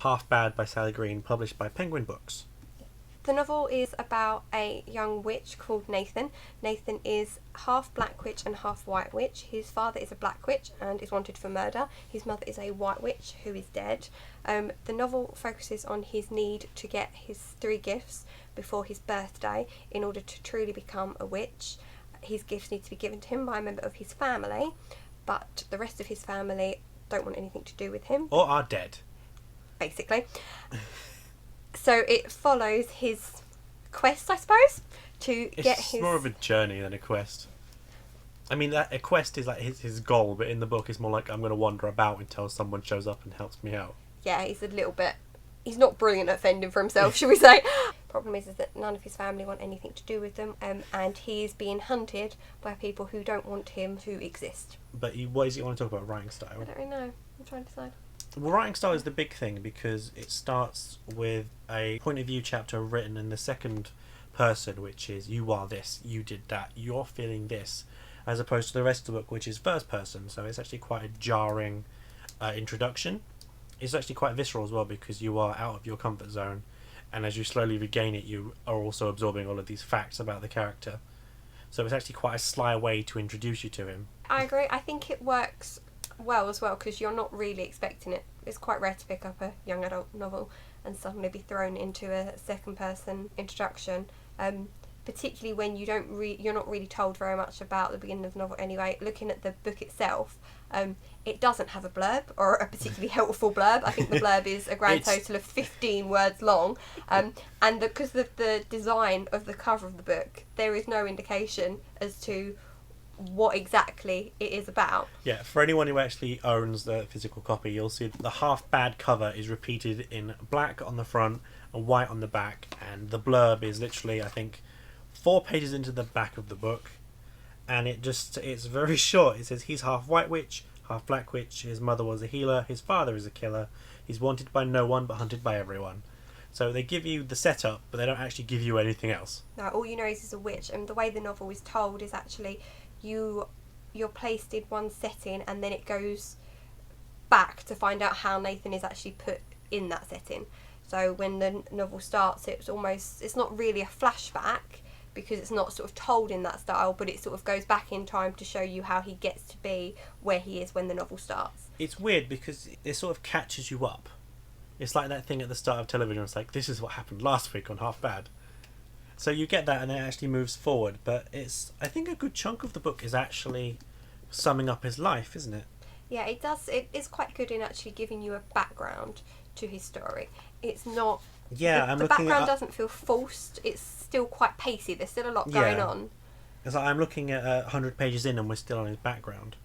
Half Bad by Sally Green, published by Penguin Books. The novel is about a young witch called Nathan. Nathan is half black witch and half white witch. His father is a black witch and is wanted for murder. His mother is a white witch who is dead. The novel focuses on his need to get his 3 gifts before his birthday in order to truly become a witch. His gifts need to be given to him by a member of his family, but the rest of his family don't want anything to do with him. Or are dead. Basically. So it follows his quest, I suppose, to get his... It's more of a journey than a quest. I mean, a quest is like his goal, but in the book it's more like I'm going to wander about until someone shows up and helps me out. Yeah, he's a little bit... He's not brilliant at fending for himself, shall we say. Problem is that none of his family want anything to do with them, and he is being hunted by people who don't want him to exist. But what is it you want to talk about, writing style? I don't really know. I'm trying to decide. Well, writing style is the big thing because it starts with a point of view chapter written in the second person, which is you are this, you did that, you're feeling this, as opposed to the rest of the book, which is first person. So it's actually quite a jarring introduction. It's actually quite visceral as well because you are out of your comfort zone, and as you slowly regain it, you are also absorbing all of these facts about the character. So it's actually quite a sly way to introduce you to him. I agree. I think it works well as well because you're not really expecting it. It's quite rare to pick up a young adult novel and suddenly be thrown into a second person introduction, particularly when you're not really told very much about the beginning of the novel anyway. Looking at the book itself, it doesn't have a blurb or a particularly helpful blurb. I think the blurb is a grand total of 15 words long, and because of the design of the cover of the book, there is no indication as to what exactly it is about. Yeah, for anyone who actually owns the physical copy, you'll see the half bad cover is repeated in black on the front and white on the back, and the blurb is literally, I think, 4 pages into the back of the book, and it's very short. It says he's half white witch, half black witch, his mother was a healer, his father is a killer, he's wanted by no one but hunted by everyone. So they give you the setup, but they don't actually give you anything else. No, all you know is he's a witch, and the way the novel is told is actually you're placed in one setting and then it goes back to find out how Nathan is actually put in that setting. So when the novel starts, it's not really a flashback because it's not sort of told in that style, but it sort of goes back in time to show you how he gets to be where he is when the novel starts. It's weird because it sort of catches you up. It's like that thing at the start of television. It's like, this is what happened last week on Half Bad. So you get that and it actually moves forward, but I think a good chunk of the book is actually summing up his life, isn't it? Yeah, it does. It is quite good in actually giving you a background to his story. It's not... Yeah, the background doesn't feel forced. It's still quite pacey. There's still a lot going on. It's like I'm looking at 100 pages in and we're still on his background.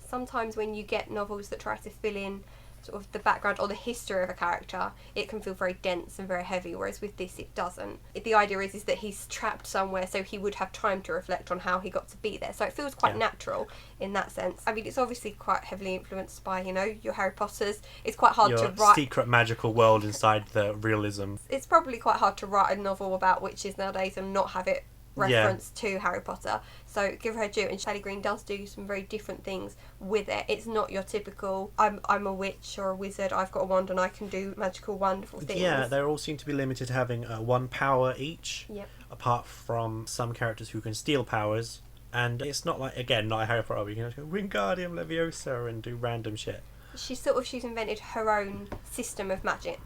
Sometimes when you get novels that try to fill in sort of the background or the history of a character, it can feel very dense and very heavy, whereas with this it doesn't. The idea is that he's trapped somewhere, so he would have time to reflect on how he got to be there, so it feels quite natural in that sense. I mean, it's obviously quite heavily influenced by, your Harry Potters. It's quite hard to write... secret magical world inside the realism. It's probably quite hard to write a novel about witches nowadays and not have it reference to Harry Potter, so give her due, and Sally Green does do some very different things with it. It's not your typical I'm a witch or a wizard, I've got a wand and I can do magical wonderful things. Yeah, they all seem to be limited to having 1 power each, apart from some characters who can steal powers, and it's not like, again, not a Harry Potter, you can just go Wingardium Leviosa and do random shit. She's invented her own system of magic.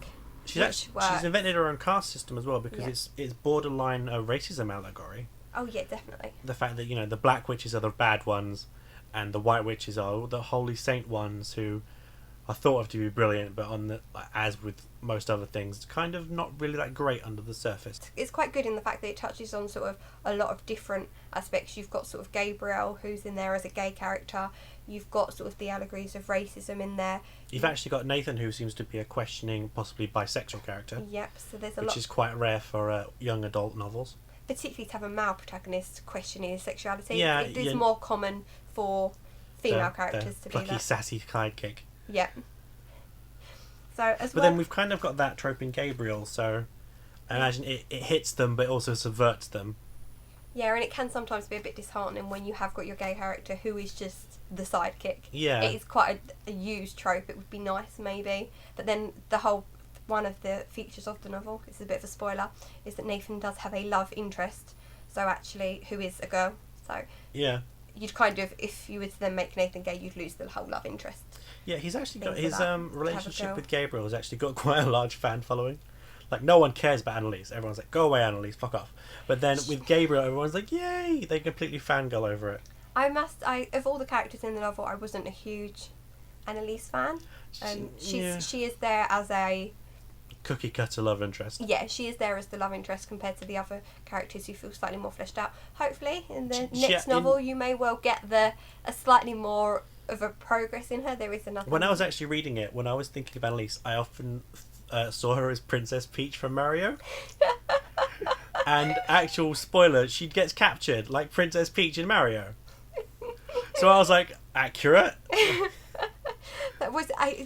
She's invented her own caste system as well, because it's borderline a racism allegory. Oh yeah, definitely. The fact that, the black witches are the bad ones and the white witches are the holy saint ones who are thought of to be brilliant, but as with most other things, kind of not really that great under the surface. It's quite good in the fact that it touches on sort of a lot of different aspects. You've got sort of Gabriel, who's in there as a gay character. You've got sort of the allegories of racism in there. You've actually got Nathan, who seems to be a questioning, possibly bisexual character. Yep, so there's which is quite rare for young adult novels. Particularly to have a male protagonist questioning his sexuality. Yeah, it is more common for female characters to be that. Plucky, sassy sidekick. Yeah. So But then we've kind of got that trope in Gabriel, so I imagine it hits them but also subverts them. Yeah, and it can sometimes be a bit disheartening when you have got your gay character who is just the sidekick. Yeah. It is quite a used trope. It would be nice maybe, but then the whole one of the features of the novel, it's a bit of a spoiler, is that Nathan does have a love interest, so actually, who is a girl. So yeah, you'd kind of, if you were to then make Nathan gay, you'd lose the whole love interest. yeah. He's actually got Things his like that. relationship girl. with Gabriel has actually got quite a large fan following. Like, no one cares about Annalise. Everyone's like, go away, Annalise, fuck off. But then with Gabriel, everyone's like, yay! They completely fangirl over it. Of all the characters in the novel, I wasn't a huge Annalise fan. She is there as a... Cookie cutter love interest. Yeah, she is there as the love interest compared to the other characters who feel slightly more fleshed out. Hopefully, in the next novel, you may well get a slightly more of a progress in her. There is another... When I was actually reading it, when I was thinking of Annalise, I often saw her as Princess Peach from Mario. And actual spoiler, she gets captured like Princess Peach in Mario. So I was like, accurate.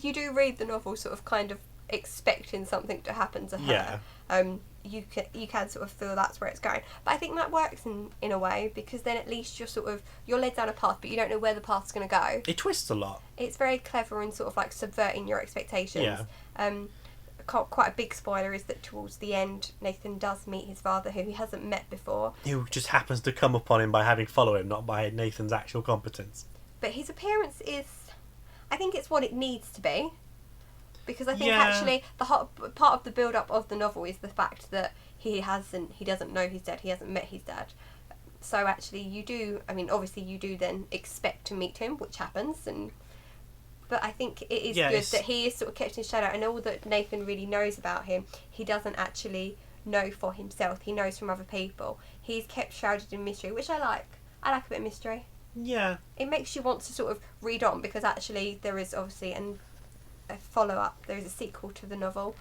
You do read the novel sort of kind of expecting something to happen to her. Yeah. You can sort of feel that's where it's going. But I think that works in a way, because then at least you're led down a path, but you don't know where the path's going to go. It twists a lot. It's very clever in sort of like subverting your expectations. Yeah. Quite a big spoiler is that towards the end, Nathan does meet his father, who he hasn't met before. Who just happens to come upon him by having followed him, not by Nathan's actual competence. But his appearance is... I think it's what it needs to be. Because I think Yeah. actually the part of the build-up of the novel is the fact that he doesn't know his dad, he hasn't met his dad. So actually obviously you do then expect to meet him, which happens, but I think it is good that he is sort of kept in shadow, and all that Nathan really knows about him, he doesn't actually know for himself. He knows from other people. He's kept shrouded in mystery, which I like. I like a bit of mystery. Yeah. It makes you want to sort of read on, because actually there is obviously a follow-up. There is a sequel to the novel.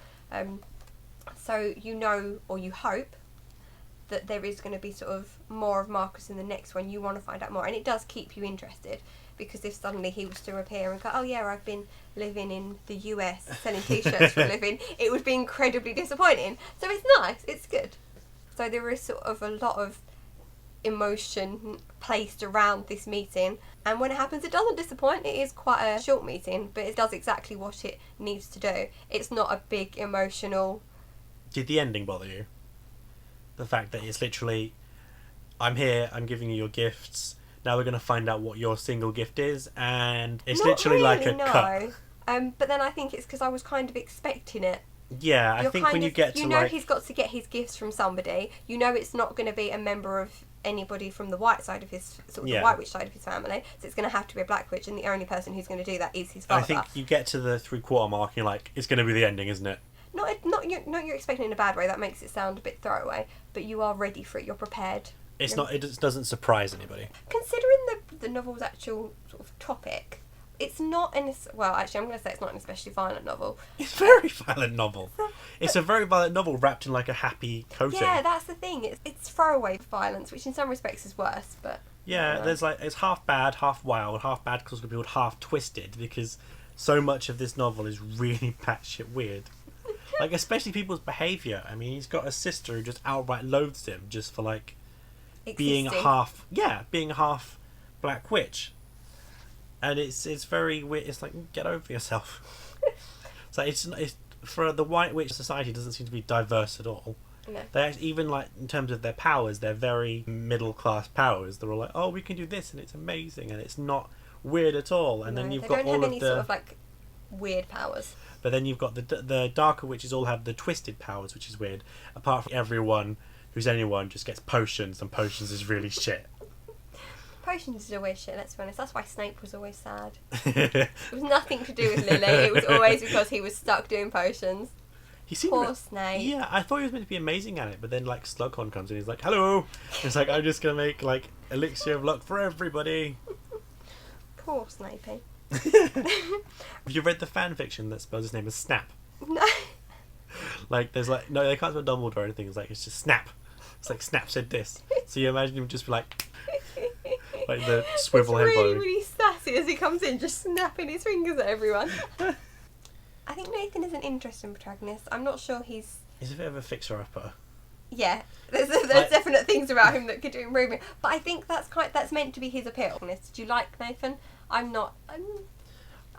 So you know, or you hope, that there is going to be sort of more of Marcus in the next one. You want to find out more, and it does keep you interested, because if suddenly he was to appear and go, oh yeah, I've been living in the US selling t-shirts for a living, it would be incredibly disappointing. So it's nice, it's good. So there is sort of a lot of emotion placed around this meeting, and when it happens, it doesn't disappoint. It is quite a short meeting, but it does exactly what it needs to do. It's not a big emotional... Did the ending bother you? The fact that it's literally, I'm here, I'm giving you your gifts, now we're going to find out what your single gift is, and it's Not literally really, like a cup. But then I think it's because I was kind of expecting it. Yeah, I think when you get to like... he's got to get his gifts from somebody. You know it's not going to be a member of anybody from the white side of his... the white witch side of his family. So it's going to have to be a black witch, and the only person who's going to do that is his father. I think you get to the 3/4 mark and you're like, it's going to be the ending, isn't it? Not you're expecting it in a bad way. That makes it sound a bit throwaway. But you are ready for it. You're prepared. It doesn't surprise anybody. Considering the novel's actual sort of topic, it's not well, actually, I'm going to say it's not an especially violent novel. It's a very violent novel. It's a very violent novel wrapped in like a happy coating. Yeah, that's the thing. It's throwaway violence, which in some respects is worse. But yeah, there's like, it's half bad, half wild, half bad because it's going to be half twisted, because so much of this novel is really batshit weird. Like, especially people's behaviour. I mean, he's got a sister who just outright loathes him just for like being a half black witch, and it's very weird. It's like, get over yourself. So it's for the white witch society doesn't seem to be diverse at all. No. They actually, even like in terms of their powers, they're very middle class powers. They're all like, oh, we can do this and it's amazing, and it's not weird at all. And then you've got all of the... They don't have any sort of like weird powers. But then you've got the darker witches all have the twisted powers, which is weird. Apart from everyone who's anyone just gets potions, and potions is really shit. Potions is always shit, let's be honest. That's why Snape was always sad. It was nothing to do with Lily. It was always because he was stuck doing potions. Poor Snape. Yeah, I thought he was meant to be amazing at it, but then like Slughorn comes in, he's like, hello! It's like, I'm just going to make like elixir of luck for everybody. Poor Snapey. Have you read the fan fiction that spells his name as Snap? No. Like, there's like, no, they can't spell Dumbledore or anything. It's like, it's just Snap. It's like, Snap said this. So you imagine him just be like the swivel head really, bow. really sassy as he comes in, just snapping his fingers at everyone. I think Nathan is an interesting protagonist. I'm not sure he's a bit of a fixer-upper. Yeah, there's definite things about him that could improve me, but I think that's meant to be his appeal. Do you like Nathan? I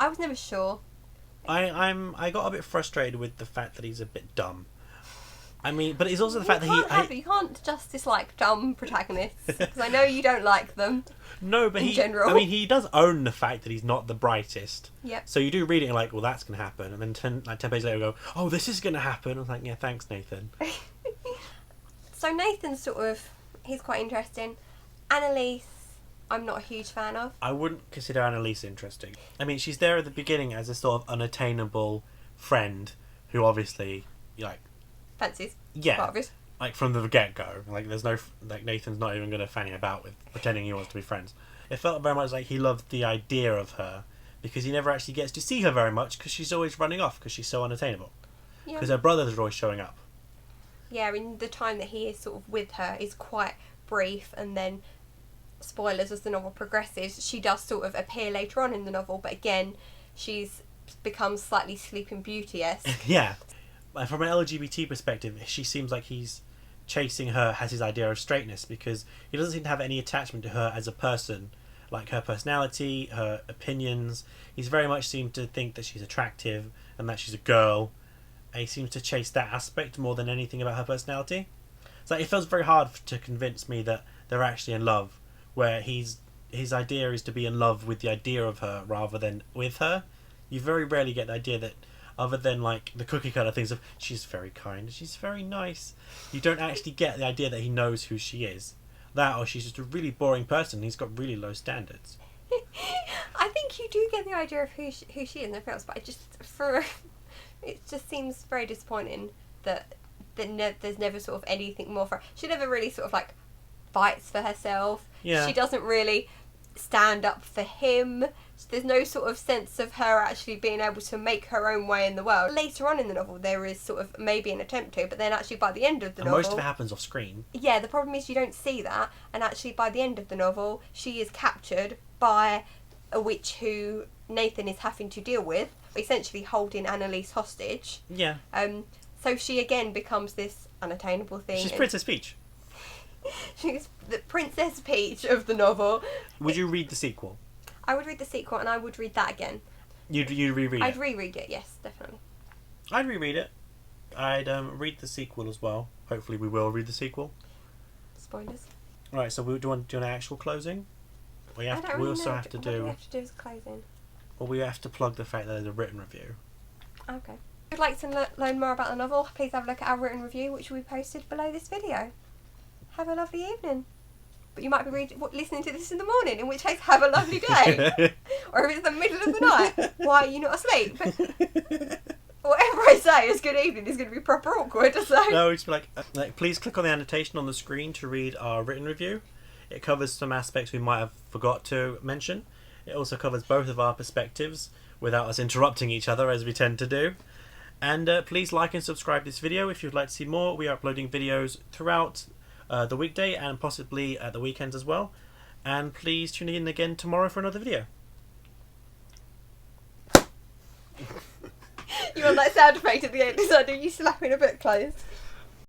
was never sure. I got a bit frustrated with the fact that he's a bit dumb. I mean, but it's also the fact You can't just dislike dumb protagonists, because I know you don't like them. No, but in general. I mean, he does own the fact that he's not the brightest. Yep. So you do read it and like, well, that's going to happen. And then 10 pages later, go, oh, this is going to happen. I was like, yeah, thanks, Nathan. So Nathan's he's quite interesting. Annalise, I'm not a huge fan of. I wouldn't consider Annalise interesting. I mean, she's there at the beginning as a sort of unattainable friend who obviously, like... Fancies. Yeah. Part of it. Like, from the get-go. Like, there's no... Like, Nathan's not even going to fanny about with pretending he wants to be friends. It felt very much like he loved the idea of her, because he never actually gets to see her very much, because she's always running off, because she's so unattainable. Because her brothers are always showing up. Yeah, in the time that he is sort of with her is quite brief, and then, spoilers, as the novel progresses, she does sort of appear later on in the novel, but again, she's become slightly Sleeping Beauty-esque. Yeah. From an LGBT perspective, she seems like he's chasing her as his idea of straightness, because he doesn't seem to have any attachment to her as a person, like her personality, her opinions. He's very much seemed to think that she's attractive and that she's a girl. And he seems to chase that aspect more than anything about her personality. So it feels very hard to convince me that they're actually in love, where his idea is to be in love with the idea of her rather than with her. You very rarely get the idea that, other than like the cookie cutter things of she's very kind, she's very nice, you don't actually get the idea that he knows who she is. That, or she's just a really boring person. He's got really low standards. I think you do get the idea of who she is in the films, but it just seems very disappointing that there's never sort of anything more for her. She never really sort of like fights for herself. Yeah. She doesn't really stand up for him. There's no sort of sense of her actually being able to make her own way in the world. Later on in the novel, there is sort of maybe an attempt to, but then actually by the end of the novel... most of it happens off screen. Yeah, the problem is you don't see that, and actually by the end of the novel, she is captured by a witch who Nathan is having to deal with, essentially holding Annalise hostage. Yeah. So she again becomes this unattainable thing. She's Princess Peach. She's the Princess Peach of the novel. Would you read the sequel? I would read the sequel, and I would read that again. You'd reread it? I'd reread it, yes, definitely. I'd reread it. I'd read the sequel as well. Hopefully we will read the sequel. Spoilers. Right, so do you want an actual closing? We also have to do... What do we have to do as closing? Well, we have to plug the fact that there's a written review. Okay. If you'd like to learn more about the novel, please have a look at our written review, which will be posted below this video. Have a lovely evening. But you might be listening to this in the morning, in which case, have a lovely day. Or if it's the middle of the night, why are you not asleep? Whatever I say is good evening is going to be proper awkward. So. No, it's like, please click on the annotation on the screen to read our written review. It covers some aspects we might have forgot to mention. It also covers both of our perspectives without us interrupting each other, as we tend to do. And please like and subscribe this video if you'd like to see more. We are uploading videos throughout the weekday and possibly at the weekends as well. And please tune in again tomorrow for another video. You want that sound effect at the end, so I do you slapping a book closed?